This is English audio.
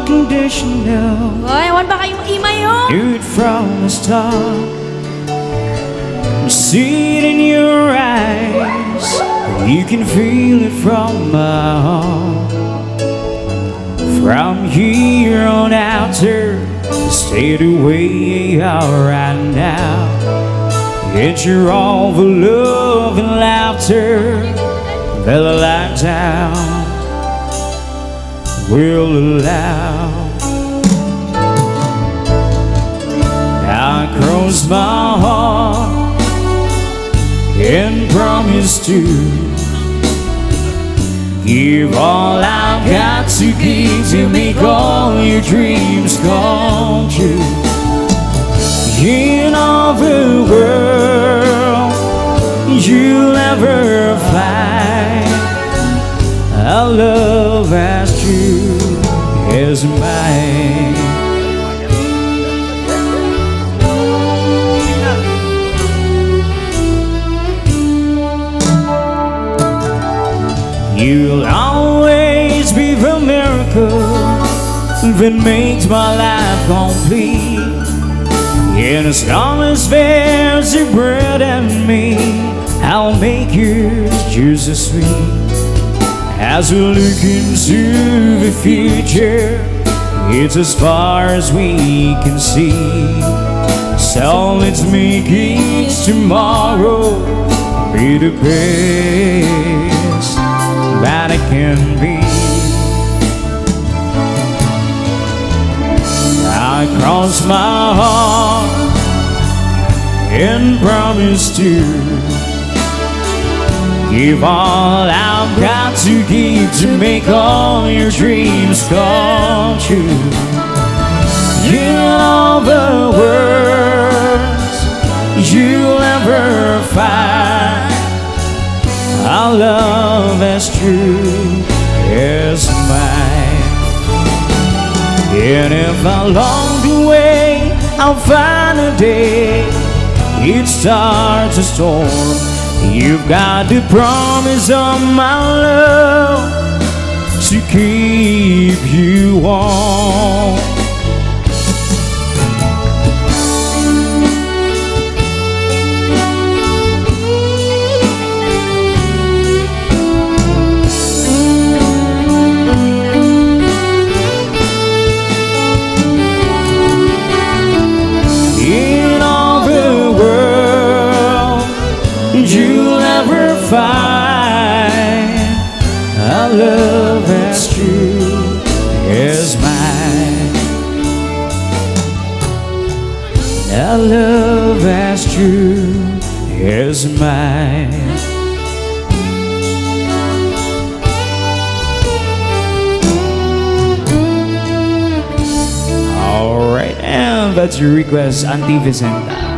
unconditional. Ay, awan ba kayong imay oh? Knew it from the start. See it in your eyes. You can feel it from my heart. From here on out, stay the way you are right now. Get your all the love and laughter that the lights out will allow. I cross my heart and promise to give all I've got to give to make all your dreams come true. In all the world you'll ever find a love as true as mine. You'll always be the miracle that makes my life complete. And as long as there's a breath in me, I'll make yours just as sweet. As we look into the future, it's as far as we can see. So let's make each tomorrow be the best that it can be. I cross my heart and promise to give all I've got to give to make all your dreams come true. In all the words you'll ever find a love as true as mine. And if along the way I'll find a day it starts a storm, you've got the promise of my love to keep you warm. You'll ever find a love as true as mine. A love as true as mine. Alright, and that's your request, Auntie Vicenta.